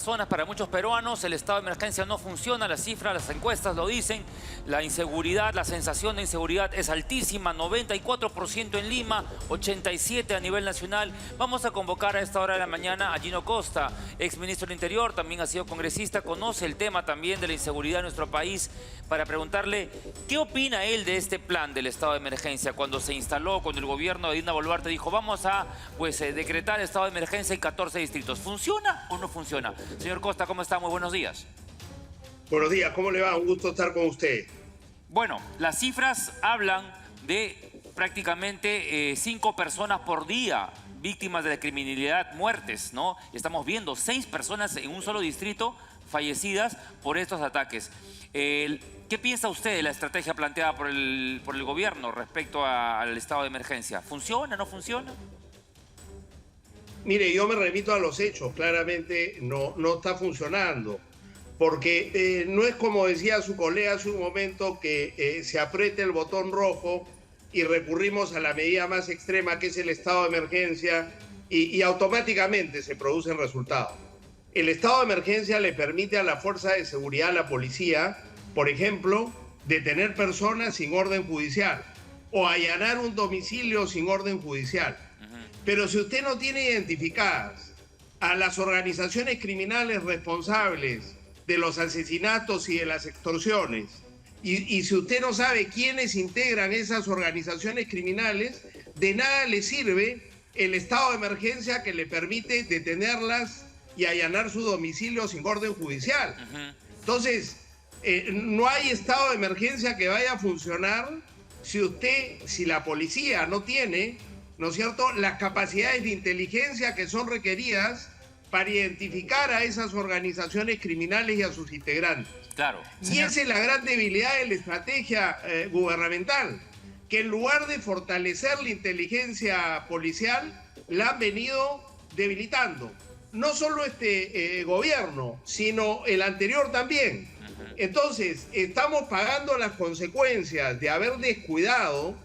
personas, para muchos peruanos, el estado de emergencia no funciona, las cifras, las encuestas lo dicen, la inseguridad, la sensación de inseguridad es altísima, 94% en Lima, 87% a nivel nacional. Vamos a convocar a esta hora de la mañana a Gino Costa, ex ministro del Interior, también ha sido congresista, conoce el tema también de la inseguridad en nuestro país, para preguntarle qué opina él de este plan del estado de emergencia cuando se instaló, cuando el gobierno de Dina Boluarte dijo vamos a decretar estado de emergencia en 14 distritos. ¿Funciona o no funciona? Señor Costa, ¿cómo está? Muy buenos días. Buenos días, ¿cómo le va? Un gusto estar con usted. Bueno, las cifras hablan de prácticamente 5 personas por día víctimas de la criminalidad, muertes, ¿no? Estamos viendo 6 personas en un solo distrito fallecidas por estos ataques. ¿Qué piensa usted de la estrategia planteada por el gobierno respecto al estado de emergencia? ¿Funciona, no funciona? Mire, yo me remito a los hechos. Claramente no está funcionando. Porque no es como decía su colega hace un momento, que se apriete el botón rojo y recurrimos a la medida más extrema, que es el estado de emergencia, y automáticamente se produce el resultado. El estado de emergencia le permite a la fuerza de seguridad, a la policía, por ejemplo, detener personas sin orden judicial o allanar un domicilio sin orden judicial. Pero si usted no tiene identificadas a las organizaciones criminales responsables de los asesinatos y de las extorsiones, y si usted no sabe quiénes integran esas organizaciones criminales, de nada le sirve el estado de emergencia que le permite detenerlas y allanar su domicilio sin orden judicial. Entonces, no hay estado de emergencia que vaya a funcionar si la policía no tiene, ¿no es cierto?, las capacidades de inteligencia que son requeridas para identificar a esas organizaciones criminales y a sus integrantes. Claro. Y esa es la gran debilidad de la estrategia gubernamental, que en lugar de fortalecer la inteligencia policial, la han venido debilitando. No solo este gobierno, sino el anterior también. Entonces, estamos pagando las consecuencias de haber descuidado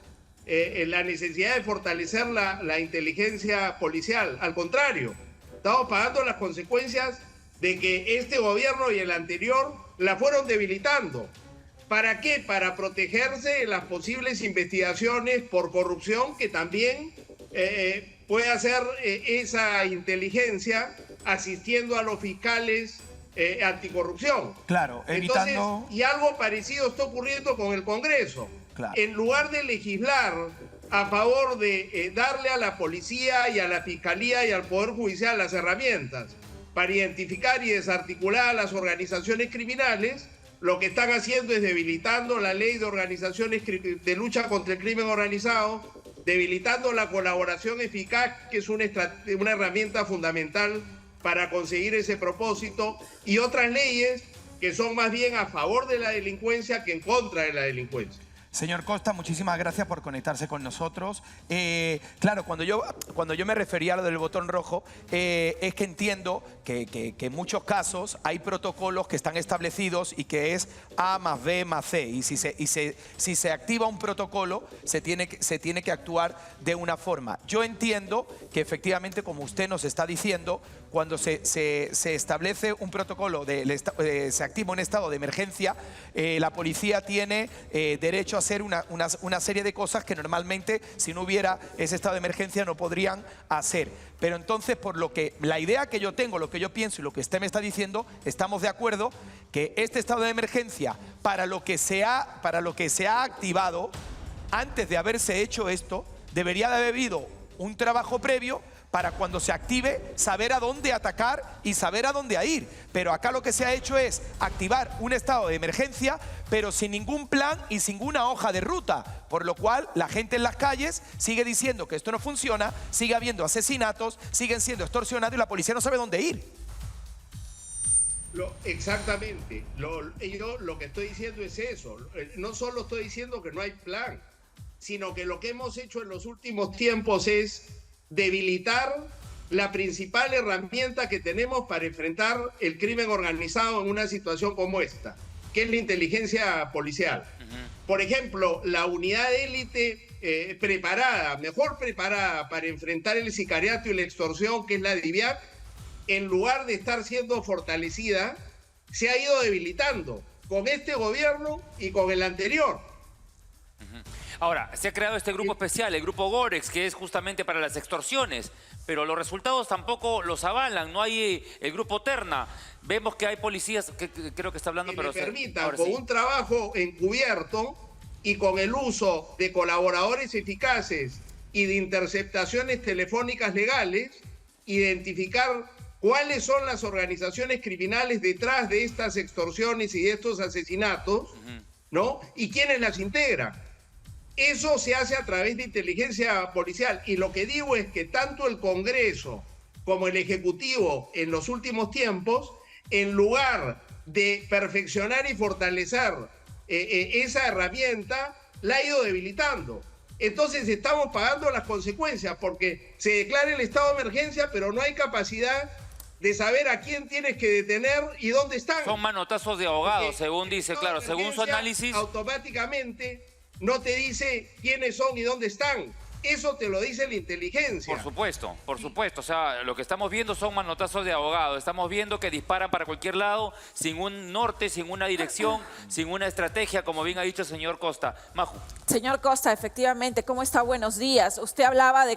la necesidad de fortalecer la inteligencia policial. Al contrario, estamos pagando las consecuencias de que este gobierno y el anterior la fueron debilitando. ¿Para qué? Para protegerse de las posibles investigaciones por corrupción que también puede hacer esa inteligencia asistiendo a los fiscales anticorrupción. Claro, evitando... Entonces, y algo parecido está ocurriendo con el Congreso. Claro. En lugar de legislar a favor de darle a la policía y a la fiscalía y al Poder Judicial las herramientas para identificar y desarticular a las organizaciones criminales, lo que están haciendo es debilitando la ley de organizaciones de lucha contra el crimen organizado, debilitando la colaboración eficaz, que es una herramienta fundamental para conseguir ese propósito, y otras leyes que son más bien a favor de la delincuencia que en contra de la delincuencia. Señor Costa, muchísimas gracias por conectarse con nosotros. Claro, cuando yo me refería a lo del botón rojo, es que entiendo que en muchos casos hay protocolos que están establecidos y que es A más B más C. Y si se activa un protocolo, se tiene que actuar de una forma. Yo entiendo que efectivamente, como usted nos está diciendo, cuando se establece un protocolo, se activa un estado de emergencia, la policía tiene derecho a hacer una serie de cosas que normalmente, si no hubiera ese estado de emergencia, no podrían hacer. Pero entonces, por lo que la idea que yo tengo, lo que yo pienso y lo que usted me está diciendo, estamos de acuerdo que este estado de emergencia, para lo que se ha activado, antes de haberse hecho esto, debería de haber habido un trabajo previo para cuando se active saber a dónde atacar y saber a dónde ir. Pero acá lo que se ha hecho es activar un estado de emergencia, pero sin ningún plan y sin ninguna hoja de ruta. Por lo cual la gente en las calles sigue diciendo que esto no funciona, sigue habiendo asesinatos, siguen siendo extorsionados y la policía no sabe dónde ir. Exactamente. Yo lo que estoy diciendo es eso. No solo estoy diciendo que no hay plan, sino que lo que hemos hecho en los últimos tiempos es debilitar la principal herramienta que tenemos para enfrentar el crimen organizado en una situación como esta, que es la inteligencia policial. Por ejemplo, la unidad de élite mejor preparada para enfrentar el sicariato y la extorsión, que es la DIVIAC, en lugar de estar siendo fortalecida, se ha ido debilitando con este gobierno y con el anterior. Ahora, se ha creado este grupo especial, el grupo Gorex, que es justamente para las extorsiones, pero los resultados tampoco los avalan. No hay el grupo Terna. Vemos que hay policías, que creo que está hablando, que pero... me permitan, ahora con sí. un trabajo encubierto y con el uso de colaboradores eficaces y de interceptaciones telefónicas legales, identificar cuáles son las organizaciones criminales detrás de estas extorsiones y de estos asesinatos, ¿no? Y quiénes las integran. Eso se hace a través de inteligencia policial. Y lo que digo es que tanto el Congreso como el Ejecutivo en los últimos tiempos, en lugar de perfeccionar y fortalecer esa herramienta, la ha ido debilitando. Entonces estamos pagando las consecuencias porque se declara el estado de emergencia, pero no hay capacidad de saber a quién tienes que detener y dónde están. Son manotazos de abogados, Porque según dice, claro, según su análisis... automáticamente no te dice quiénes son y dónde están. Eso te lo dice la inteligencia. Por supuesto. O sea, lo que estamos viendo son manotazos de abogados. Estamos viendo que disparan para cualquier lado, sin un norte, sin una dirección, sin una estrategia, como bien ha dicho el señor Costa. Maju. Señor Costa, efectivamente, ¿cómo está? Buenos días. Usted hablaba de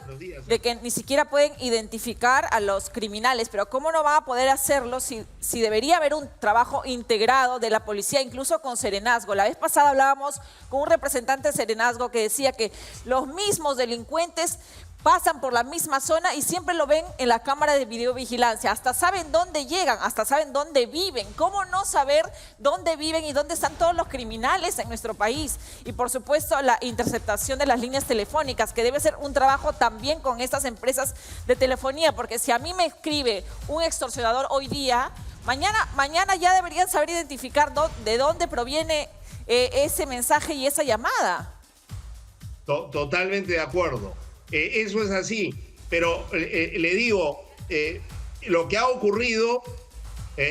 que ni siquiera pueden identificar a los criminales, pero ¿cómo no van a poder hacerlo si debería haber un trabajo integrado de la policía, incluso con Serenazgo? La vez pasada hablábamos con un representante de Serenazgo que decía que los mismos delincuentes pasan por la misma zona y siempre lo ven en la cámara de videovigilancia. Hasta saben dónde llegan, hasta saben dónde viven. ¿Cómo no saber dónde viven y dónde están todos los criminales en nuestro país? Y por supuesto la interceptación de las líneas telefónicas, que debe ser un trabajo también con estas empresas de telefonía, porque si a mí me escribe un extorsionador hoy día, mañana ya deberían saber identificar de dónde proviene ese mensaje y esa llamada. Totalmente de acuerdo. Eso es así, pero le digo, lo que ha ocurrido,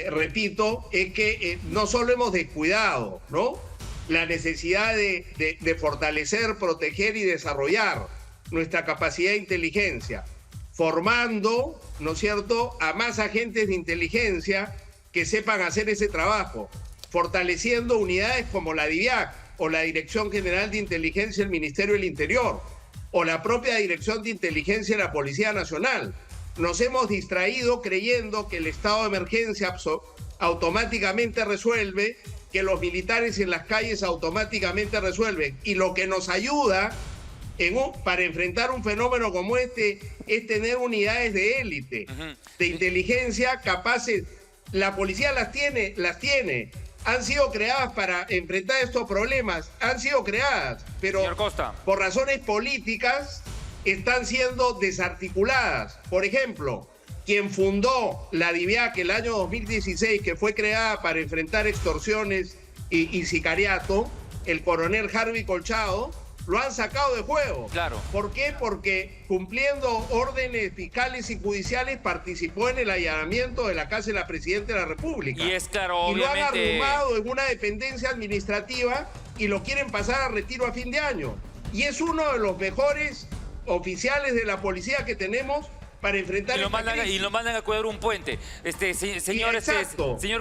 repito, es que no solo hemos descuidado, ¿no?, la necesidad de fortalecer, proteger y desarrollar nuestra capacidad de inteligencia, formando, ¿no es cierto?, a más agentes de inteligencia que sepan hacer ese trabajo, fortaleciendo unidades como la DIVIAC o la Dirección General de Inteligencia del Ministerio del Interior, o la propia Dirección de Inteligencia de la Policía Nacional. Nos hemos distraído creyendo que el estado de emergencia automáticamente resuelve, que los militares en las calles automáticamente resuelven. Y lo que nos ayuda para enfrentar un fenómeno como este es tener unidades de élite, de inteligencia capaces. La policía las tiene. Han sido creadas para enfrentar estos problemas, han sido creadas, pero por razones políticas están siendo desarticuladas. Por ejemplo, quien fundó la DIVIAC el año 2016, que fue creada para enfrentar extorsiones y sicariato, el coronel Harvey Colchado, lo han sacado de juego. Claro. ¿Por qué? Porque cumpliendo órdenes fiscales y judiciales participó en el allanamiento de la casa de la Presidenta de la República. Y es claro, y lo han obviamente... arrumado en una dependencia administrativa y lo quieren pasar a retiro a fin de año. Y es uno de los mejores oficiales de la policía que tenemos para enfrentar esta crisis. Y lo mandan a cuidar un puente. Señor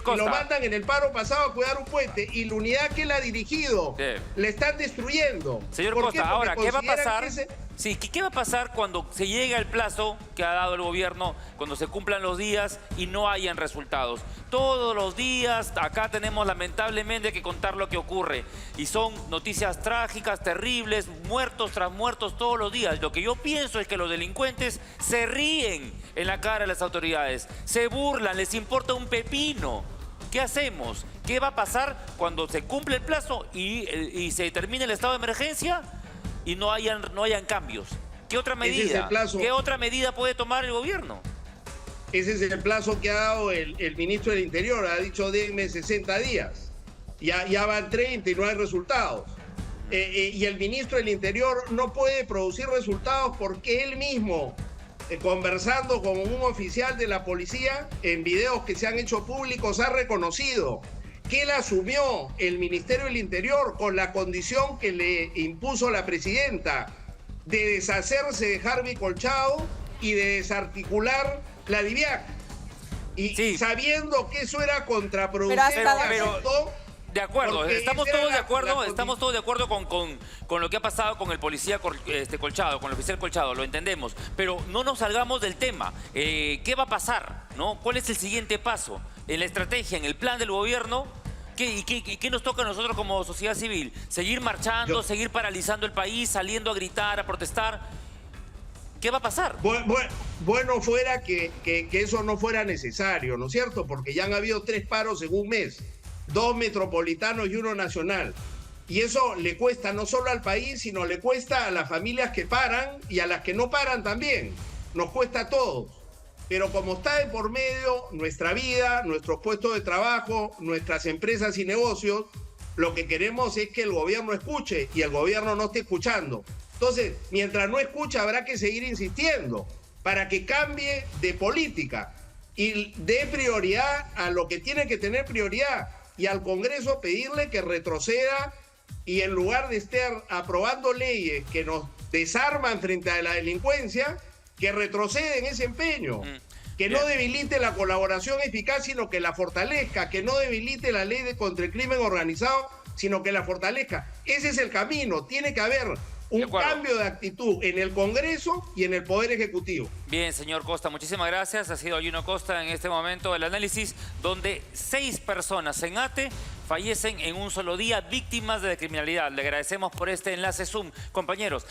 Costa. Y lo mandan en el paro pasado a cuidar un puente. Y la unidad que él ha dirigido le están destruyendo. Señor Costa, ahora, ¿qué va a pasar? Sí, ¿qué va a pasar cuando se llegue al plazo que ha dado el gobierno, cuando se cumplan los días y no hayan resultados? Todos los días acá tenemos lamentablemente que contar lo que ocurre. Y son noticias trágicas, terribles, muertos tras muertos todos los días. Lo que yo pienso es que los delincuentes se ríen en la cara de las autoridades, se burlan, les importa un pepino. ¿Qué hacemos? ¿Qué va a pasar cuando se cumple el plazo y se termine el estado de emergencia y no hayan cambios? ¿Qué otra medida? ¿Qué otra medida puede tomar el gobierno? Ese es el plazo que ha dado el ministro del Interior. Ha dicho, denme 60 días. Ya van 30 y no hay resultados. Y el ministro del Interior no puede producir resultados porque él mismo, conversando con un oficial de la policía, en videos que se han hecho públicos, ha reconocido que él asumió el Ministerio del Interior con la condición que le impuso la presidenta de deshacerse de Harvey Colchado y de desarticular la DIVIAC. Y Sí. sabiendo que eso era contraproducente, Pero hasta dónde- aceptó, De acuerdo, porque estamos esa todos de era acuerdo, la estamos todos de acuerdo con lo que ha pasado con el policía Colchado, con el oficial Colchado, lo entendemos, pero no nos salgamos del tema. ¿Qué va a pasar? ¿No? ¿Cuál es el siguiente paso? En la estrategia, en el plan del gobierno, ¿qué nos toca a nosotros como sociedad civil? ¿Seguir marchando, seguir paralizando el país, saliendo a gritar, a protestar? ¿Qué va a pasar? Bueno fuera que eso no fuera necesario, ¿no es cierto? Porque ya han habido 3 paros en un mes, 2 metropolitanos y 1 nacional. Y eso le cuesta no solo al país, sino le cuesta a las familias que paran y a las que no paran también. Nos cuesta a todos. Pero como está de por medio nuestra vida, nuestros puestos de trabajo, nuestras empresas y negocios, lo que queremos es que el gobierno escuche y el gobierno no esté escuchando. Entonces, mientras no escucha, habrá que seguir insistiendo para que cambie de política y dé prioridad a lo que tiene que tener prioridad, y al Congreso pedirle que retroceda y en lugar de estar aprobando leyes que nos desarman frente a la delincuencia, que retroceda en ese empeño. Que no debilite la colaboración eficaz, sino que la fortalezca, que no debilite la ley contra el crimen organizado, sino que la fortalezca. Ese es el camino, tiene que haber un cambio de actitud en el Congreso y en el Poder Ejecutivo. Bien, señor Costa, muchísimas gracias. Ha sido Gino Costa en este momento el análisis donde 6 personas en Ate fallecen en un solo día víctimas de criminalidad. Le agradecemos por este enlace Zoom. Compañeros,